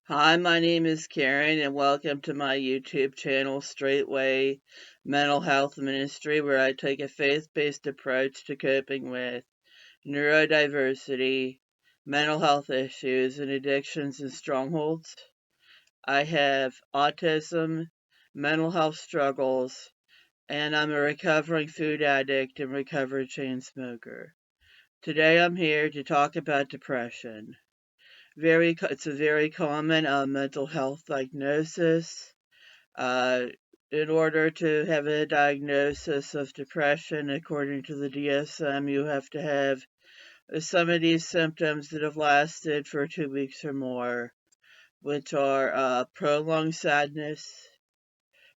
Hi, my name is Karen, and welcome to my YouTube channel, Straightway Mental Health Ministry, where I take a faith-based approach to coping with neurodiversity, mental health issues, and addictions and strongholds. I have autism, mental health struggles, and I'm a recovering food addict and recovered chain smoker. Today I'm here to talk about depression. It's a very common mental health diagnosis. Uh, in order to have a diagnosis of depression, according to the DSM, you have to have some of these symptoms that have lasted for 2 weeks or more, which are prolonged sadness,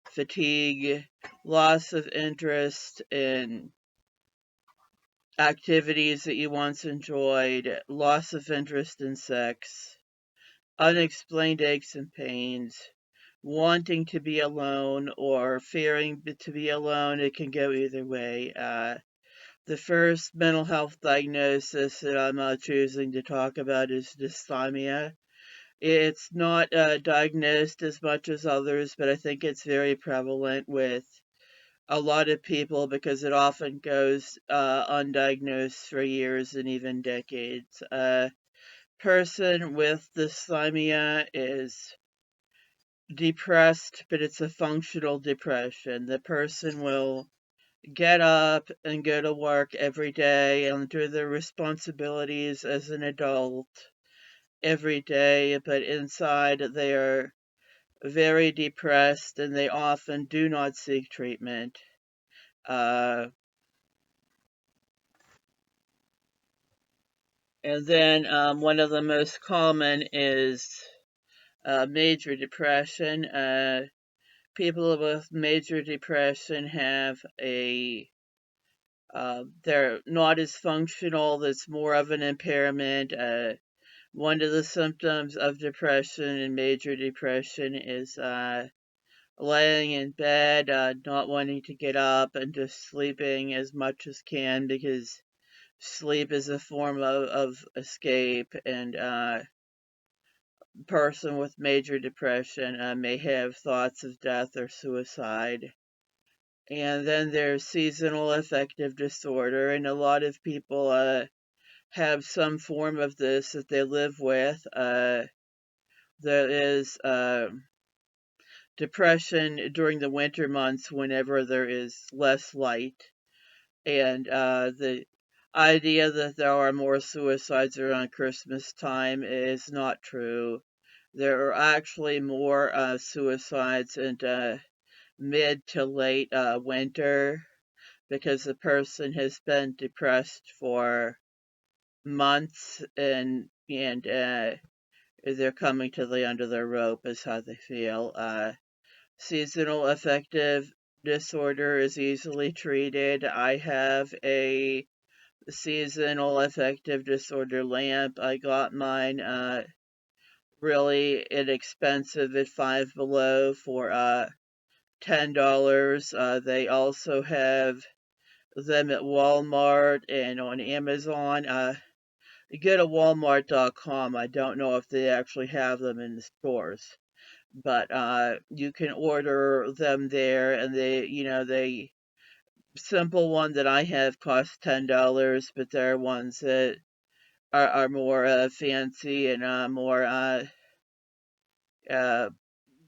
fatigue, loss of interest in activities that you once enjoyed, loss of interest in sex, unexplained aches and pains, wanting to be alone or fearing to be alone. It can go either way. The first mental health diagnosis that I'm choosing to talk about is dysthymia. It's not diagnosed as much as others, but I think it's very prevalent with a lot of people because it often goes undiagnosed for years and even decades. Person with dysthymia is depressed, but it's a functional depression. The person will get up and go to work every day and do their responsibilities as an adult every day, but inside they are very depressed and they often do not seek treatment. Uh, and then one of the most common is major depression. People with major depression have they're not as functional. That's more of an impairment. One of the symptoms of depression and major depression is laying in bed, not wanting to get up, and just sleeping as much as can because sleep is a form of escape. And person with major depression may have thoughts of death or suicide. And then there's seasonal affective disorder, and a lot of people have some form of this that they live with. There is depression during the winter months whenever there is less light, and the idea that there are more suicides around Christmas time is not true. There are actually more suicides in mid to late winter because the person has been depressed for months and they're coming to the end of their rope is how they feel. Seasonal affective disorder is easily treated. I have a seasonal affective disorder lamp. I got mine really inexpensive at Five Below for $10. They also have them at Walmart and on Amazon. You go to walmart.com. I don't know if they actually have them in the stores, but you can order them there, and they simple one that I have costs $10, but there are ones that are more fancy and more uh,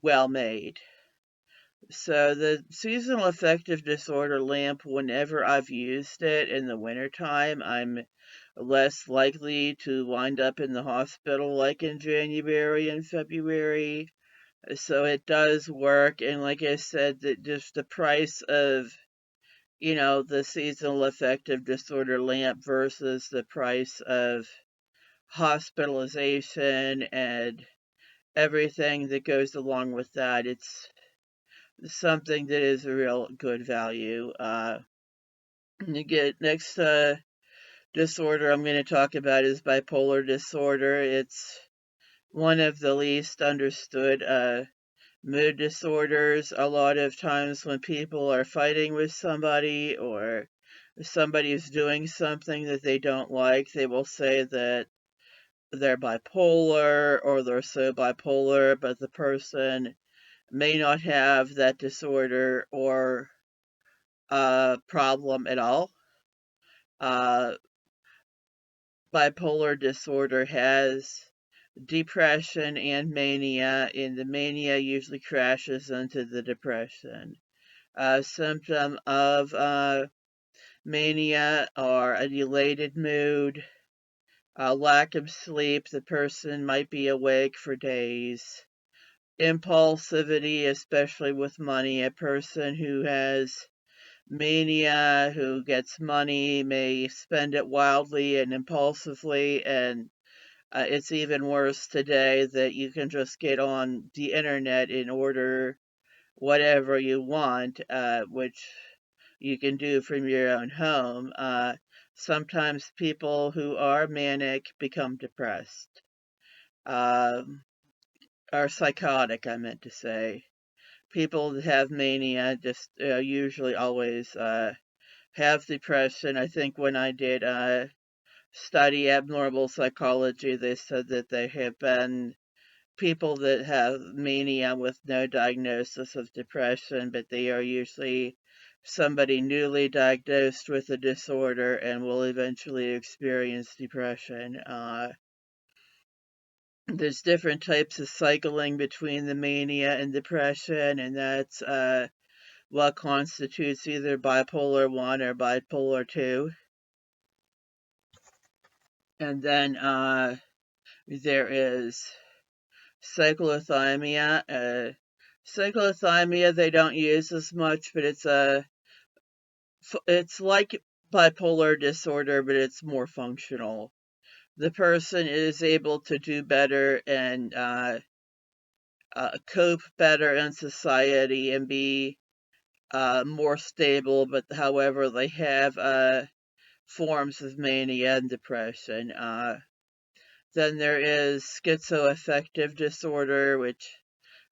well made. So the seasonal affective disorder lamp, whenever I've used it in the wintertime, I'm less likely to wind up in the hospital like in January and February. So it does work. And like I said, that just the price of, the seasonal affective disorder lamp versus the price of hospitalization and everything that goes along with that, it's something that is a real good value. You get next disorder I'm going to talk about is bipolar disorder. It's one of the least understood mood disorders. A lot of times when people are fighting with somebody or somebody is doing something that they don't like, they will say that they're bipolar or they're so bipolar, but the person may not have that disorder or problem at all. Uh, Bipolar disorder has depression and mania, and the mania usually crashes into the depression. Symptom of mania are a elated mood, a lack of sleep. The person might be awake for days. Impulsivity, especially with money. A person who has mania, who gets money, may spend it wildly and impulsively, and it's even worse today that you can just get on the internet and order whatever you want, which you can do from your own home. Sometimes people who are manic become depressed, um, or psychotic, I meant to say. People that have mania just usually always have depression. I think when I did study abnormal psychology, they said that there have been people that have mania with no diagnosis of depression, but they are usually somebody newly diagnosed with a disorder and will eventually experience depression. There's different types of cycling between the mania and depression, and that's what constitutes either bipolar 1 or bipolar 2. And then there is cyclothymia. Cyclothymia they don't use as much, but it's like bipolar disorder, but it's more functional. The person is able to do better and cope better in society and be more stable, but however, they have forms of mania and depression. Then there is schizoaffective disorder, which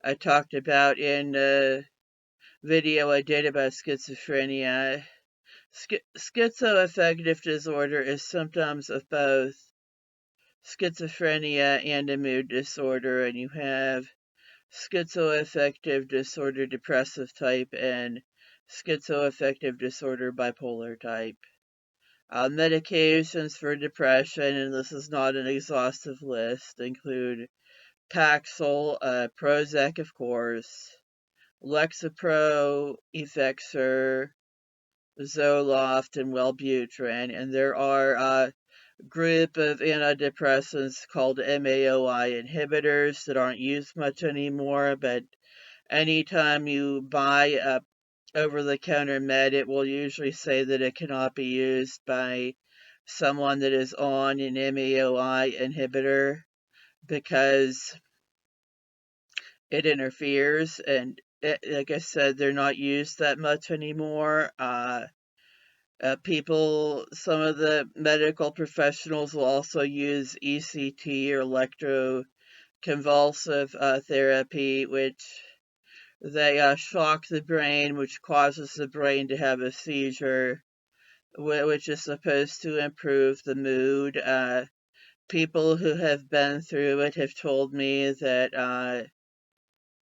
I talked about in a video I did about schizophrenia. Schizoaffective disorder is symptoms of both schizophrenia and a mood disorder, and you have schizoaffective disorder depressive type and schizoaffective disorder bipolar type. Medications for depression, and this is not an exhaustive list, include Paxil, Prozac, of course, Lexapro, Effexor, Zoloft, and Wellbutrin, and there are a group of antidepressants called MAOI inhibitors that aren't used much anymore, but anytime you buy a over-the-counter med, it will usually say that it cannot be used by someone that is on an MAOI inhibitor because it interferes, and like I said, they're not used that much anymore. Some of the medical professionals will also use ECT or electroconvulsive therapy, which they shock the brain, which causes the brain to have a seizure, which is supposed to improve the mood. People who have been through it have told me that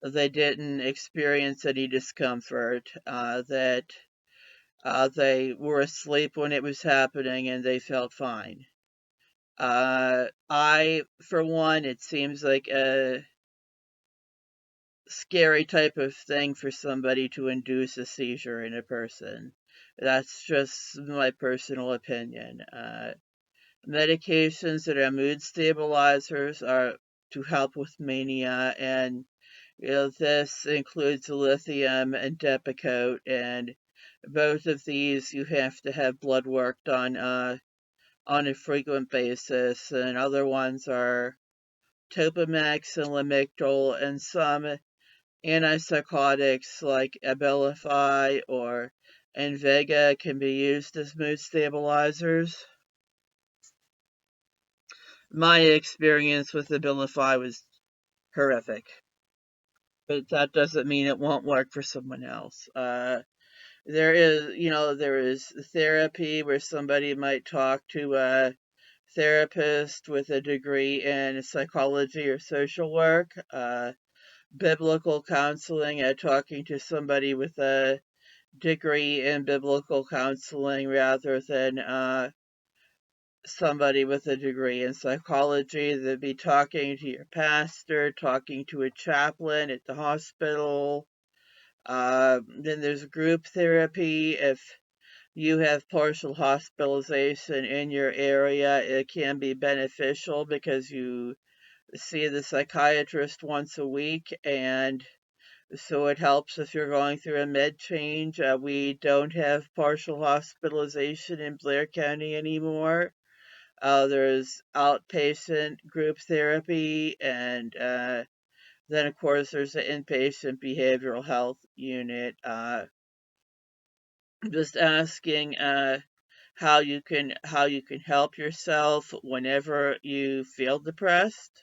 they didn't experience any discomfort, that they were asleep when it was happening and they felt fine. For one, it seems like a scary type of thing for somebody to induce a seizure in a person. That's just my personal opinion. Medications that are mood stabilizers are to help with mania, and this includes lithium and Depakote, and both of these you have to have blood work done on a frequent basis, and other ones are Topamax and Lamictal, and some antipsychotics like Abilify or Invega can be used as mood stabilizers. My experience with Abilify was horrific, but that doesn't mean it won't work for someone else. There is therapy where somebody might talk to a therapist with a degree in psychology or social work, biblical counseling, talking to somebody with a degree in biblical counseling rather than somebody with a degree in psychology. They'd be talking to your pastor, talking to a chaplain at the hospital. Then there's group therapy. If you have partial hospitalization in your area, it can be beneficial because you see the psychiatrist once a week, and so it helps if you're going through a med change. We don't have partial hospitalization in Blair County anymore. There's outpatient group therapy, and then of course there's the inpatient behavioral health unit. Just asking how you can help yourself whenever you feel depressed.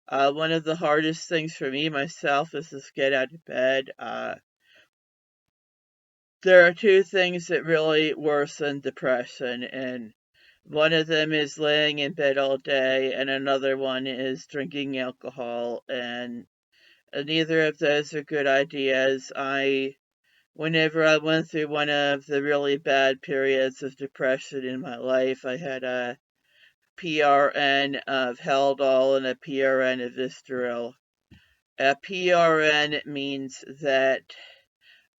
One of the hardest things for me myself is to get out of bed. There are two things that really worsen depression, and one of them is laying in bed all day, and another one is drinking alcohol, and neither of those are good ideas. Whenever I went through one of the really bad periods of depression in my life, I had a PRN of Haldol and a PRN of Vistaril. A PRN means that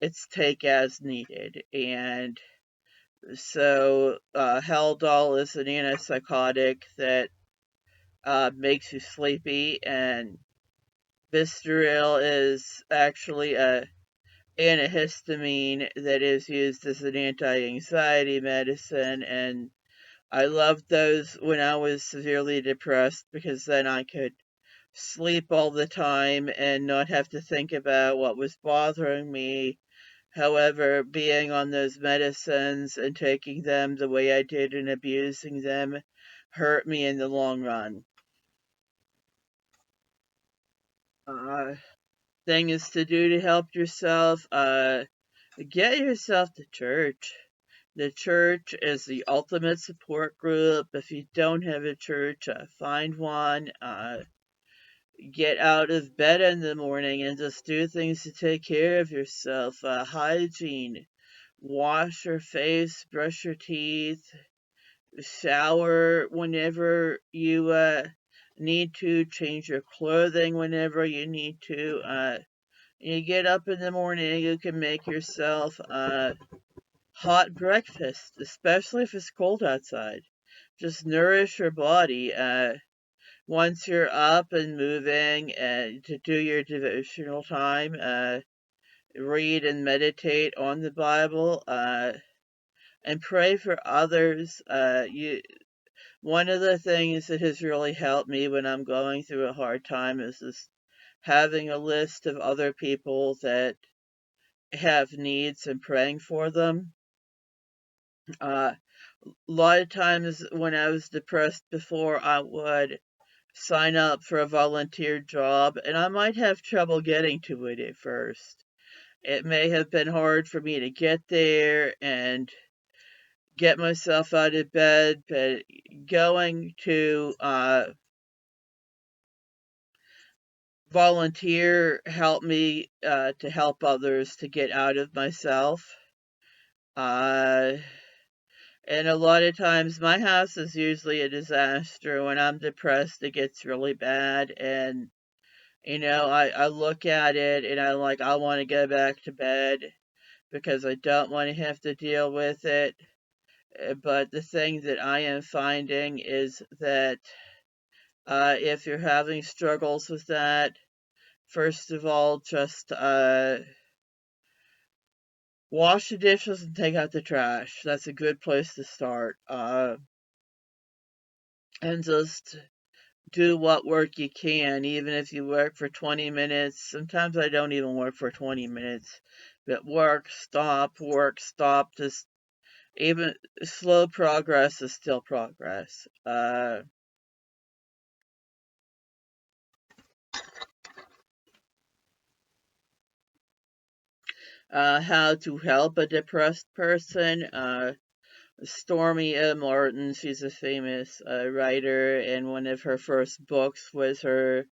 it's take as needed, and so Haldol is an antipsychotic that makes you sleepy, and Vistaril is actually a antihistamine that is used as an anti-anxiety medicine, and I loved those when I was severely depressed because then I could sleep all the time and not have to think about what was bothering me. However, being on those medicines and taking them the way I did and abusing them hurt me in the long run. Uh, Things to do to help yourself. Get yourself to church. The church is the ultimate support group. If you don't have a church, find one. Get out of bed in the morning and just do things to take care of yourself. Hygiene. Wash your face, brush your teeth, shower whenever you need to, change your clothing whenever you need to. You get up in the morning, you can make yourself hot breakfast, especially if it's cold outside. Just nourish your body. Once you're up and moving, to do your devotional time, read and meditate on the Bible, and pray for others. One of the things that has really helped me when I'm going through a hard time is just having a list of other people that have needs and praying for them. A lot of times when I was depressed before, I would sign up for a volunteer job, and I might have trouble getting to it at first. It may have been hard for me to get there and get myself out of bed, but going to volunteer helped me to help others to get out of myself. Uh, and a lot of times, my house is usually a disaster. When I'm depressed, it gets really bad, and I look at it and I want to go back to bed because I don't want to have to deal with it. But the thing that I am finding is that if you're having struggles with that, first of all, just wash the dishes and take out the trash. That's a good place to start. And just do what work you can, even if you work for 20 minutes. Sometimes I don't even work for 20 minutes, but work, stop. Just even slow progress is still progress. How to help a depressed person. Stormy M. Martin, she's a famous writer, and one of her first books was her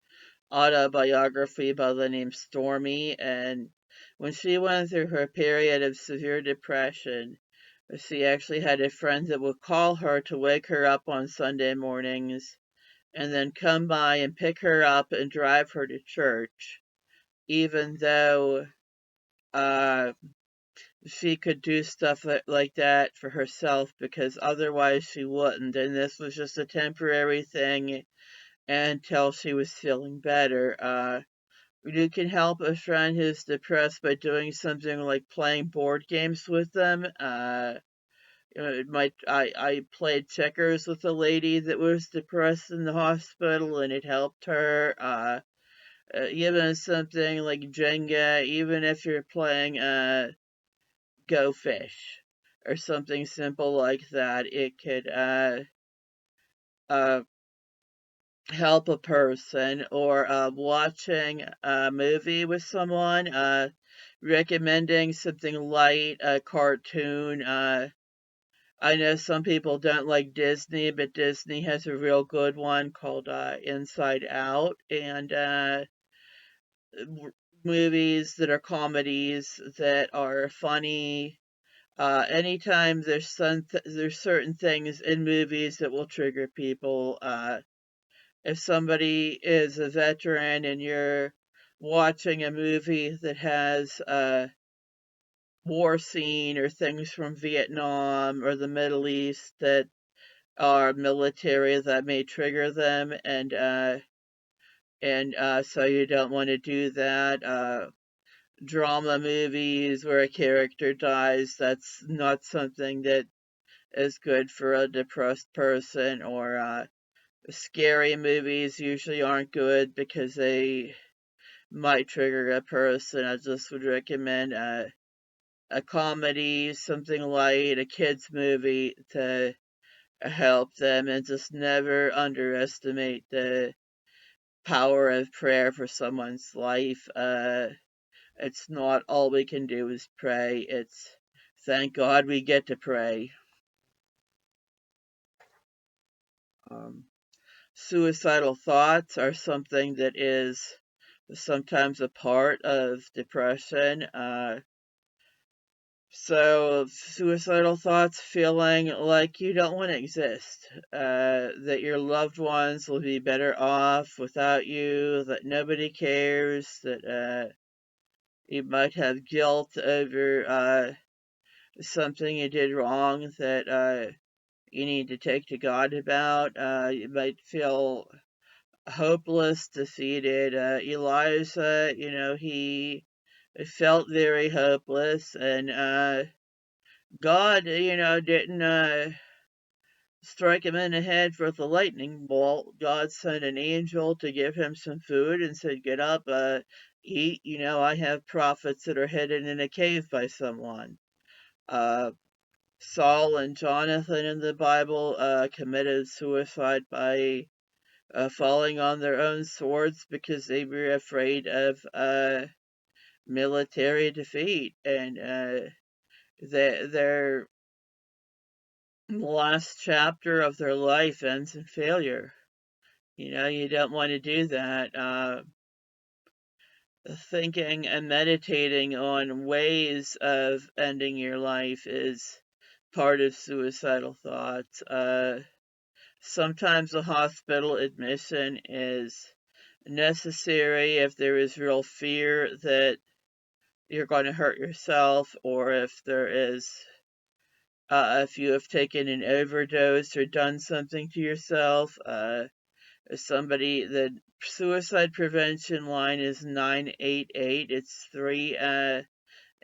autobiography by the name Stormy. And when she went through her period of severe depression, she actually had a friend that would call her to wake her up on Sunday mornings and then come by and pick her up and drive her to church, even though uh, she could do stuff like that for herself because otherwise she wouldn't. And this was just a temporary thing until she was feeling better. You can help a friend who's depressed by doing something like playing board games with them. It might I played checkers with a lady that was depressed in the hospital, and it helped her. Even something like Jenga, even if you're playing Go Fish or something simple like that, it could uh, help a person. Or watching a movie with someone, recommending something light, a cartoon. I know some people don't like Disney, but Disney has a real good one called Inside Out, and movies that are comedies that are funny. Anytime there's certain things in movies that will trigger people. If somebody is a veteran and you're watching a movie that has a war scene or things from Vietnam or the Middle East that are military, that may trigger them, and so you don't want to do that. Drama movies where a character dies, that's not something that is good for a depressed person. Or scary movies usually aren't good because they might trigger a person. I just would recommend a comedy, something light, a kids movie to help them, and just never underestimate the power of prayer for someone's life. It's not all we can do is pray. It's thank God we get to pray. Um, Suicidal thoughts are something that is sometimes a part of depression. So suicidal thoughts, feeling like you don't want to exist, that your loved ones will be better off without you, that nobody cares, that you might have guilt over something you did wrong that you need to take to God about. You might feel hopeless, defeated. Elijah, he felt very hopeless, and God, didn't strike him in the head with a lightning bolt. God sent an angel to give him some food and said, "Get up, eat. I have prophets that are hidden in a cave by someone." Uh, Saul and Jonathan in the Bible committed suicide by falling on their own swords because they were afraid of military defeat, and their last chapter of their life ends in failure. You don't want to do that. Thinking and meditating on ways of ending your life is part of suicidal thoughts. Sometimes a hospital admission is necessary if there is real fear that you're going to hurt yourself, or if you have taken an overdose or done something to yourself. The suicide prevention line is 988. It's three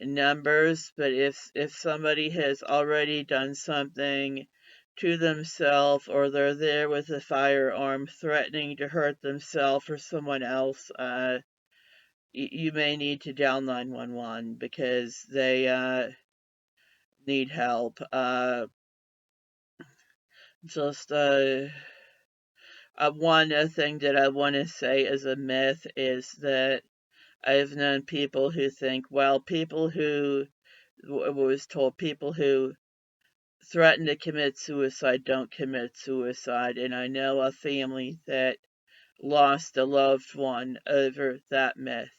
numbers, but if somebody has already done something to themselves, or they're there with a firearm threatening to hurt themselves or someone else, you may need to dial 911 because they need help. Just one thing that I want to say as a myth is that I've known people who think, well, people who was told people who threaten to commit suicide don't commit suicide. And I know a family that lost a loved one over that myth.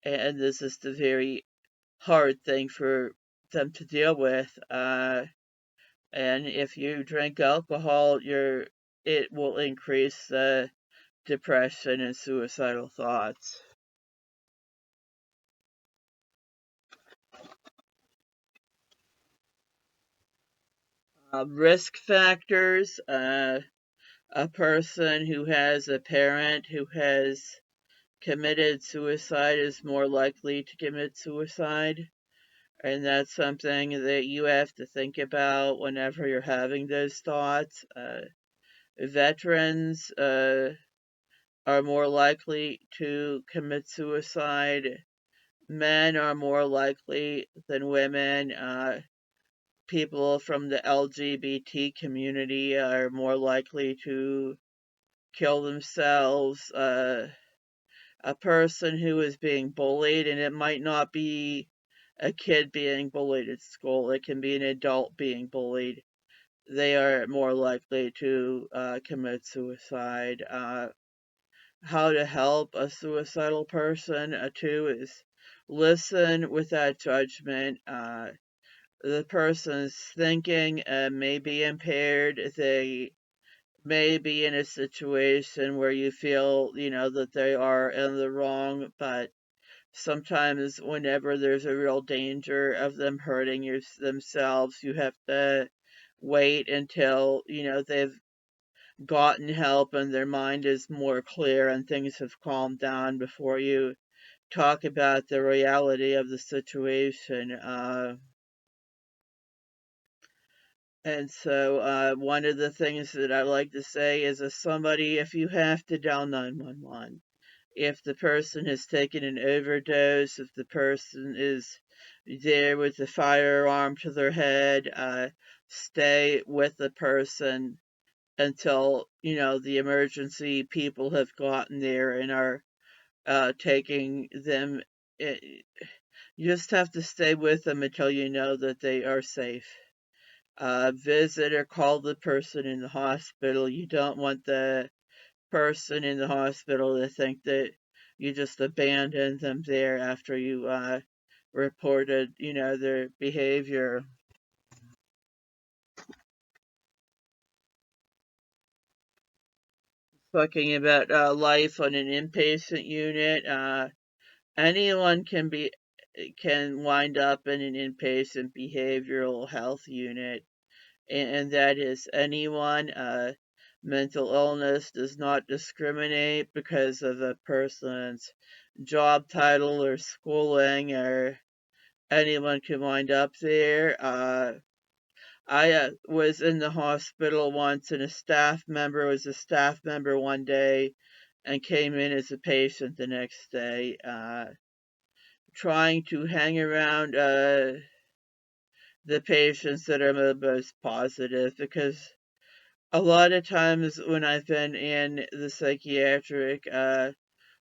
And this is the very hard thing for them to deal with. And if you drink alcohol, it will increase the depression and suicidal thoughts. Risk factors. A person who has a parent who has committed suicide is more likely to commit suicide. And that's something that you have to think about whenever you're having those thoughts. Veterans are more likely to commit suicide. Men are more likely than women. People from the LGBT community are more likely to kill themselves. A person who is being bullied, and it might not be a kid being bullied at school, it can be an adult being bullied. They are more likely to commit suicide. How to help a suicidal person, too, is listen without judgment. The person's thinking may be impaired. They may be in a situation where you feel, that they are in the wrong, but sometimes whenever there's a real danger of them hurting themselves, you have to wait until, they've gotten help and their mind is more clear and things have calmed down before you talk about the reality of the situation. One of the things that I like to say is, if you have to dial 911, if the person has taken an overdose, if the person is there with a firearm to their head, stay with the person until, the emergency people have gotten there and are taking them. eh, You just have to stay with them until you know that they are safe. Visit or call the person in the hospital. You don't want the person in the hospital to think that you just abandoned them there after you reported, their behavior. Talking about life on an inpatient unit, anyone can wind up in an inpatient behavioral health unit, and that is anyone. Mental illness does not discriminate because of a person's job title or schooling, or anyone can wind up there. I was in the hospital once, and a staff member one day and came in as a patient the next day, trying to hang around the patients that are the most positive, because a lot of times when I've been in the psychiatric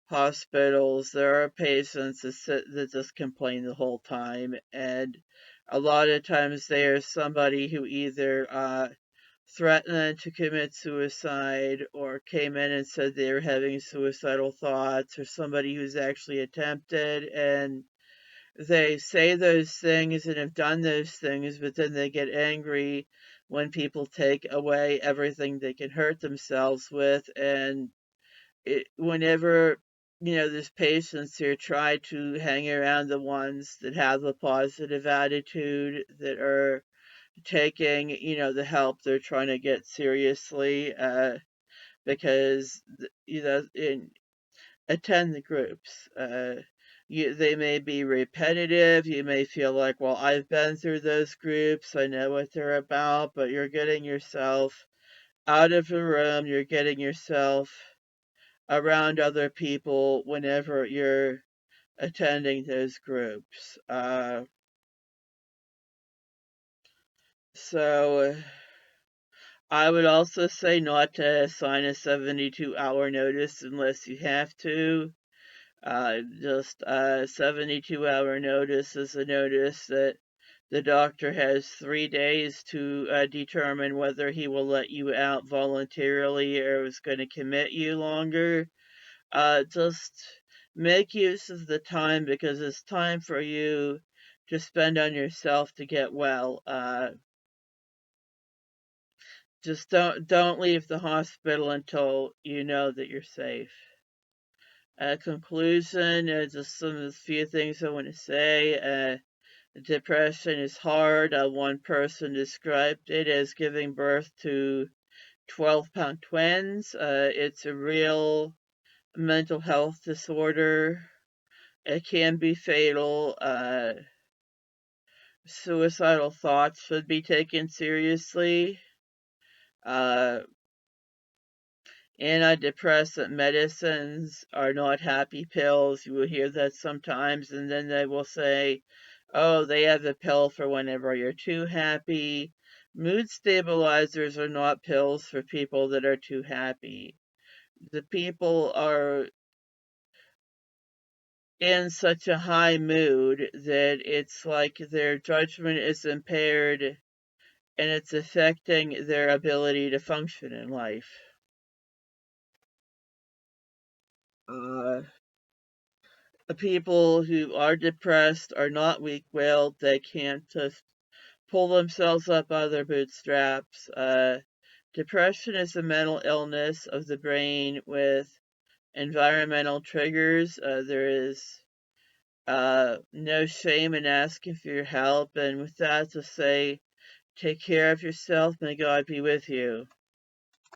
hospitals, there are patients that just complain the whole time, and a lot of times they are somebody who either threatened to commit suicide or came in and said they were having suicidal thoughts, or somebody who's actually attempted, and they say those things and have done those things, but then they get angry when people take away everything they can hurt themselves with. And whenever, there's patients who try to hang around the ones that have a positive attitude, that are taking, the help they're trying to get seriously, because, attend the groups. They may be repetitive. You may feel like, well, I've been through those groups. I know what they're about, but you're getting yourself out of the room. You're getting yourself around other people whenever you're attending those groups. So I would also say not to sign a 72-hour notice unless you have to. Just a 72-hour notice is a notice that The doctor has 3 days to determine whether he will let you out voluntarily or is going to commit you longer. Just make use of the time because it's time for you to spend on yourself to get well. Just don't leave the hospital until you know that you're safe. Conclusion, just some of the few things I want to say. Depression is hard. One person described it as giving birth to 12-pound twins. It's a real mental health disorder. It can be fatal. Suicidal thoughts should be taken seriously. Uh, Antidepressant medicines are not happy pills. You will hear that sometimes, and then they will say, oh, they have a pill for whenever you're too happy. Mood stabilizers are not pills for people that are too happy. The people are in such a high mood that it's like their judgment is impaired and it's affecting their ability to function in life. Uh, the people who are depressed are not weak-willed. They can't just pull themselves up by their bootstraps. Depression is a mental illness of the brain with environmental triggers. There is no shame in asking for your help. And with that, to say, take care of yourself. May God be with you.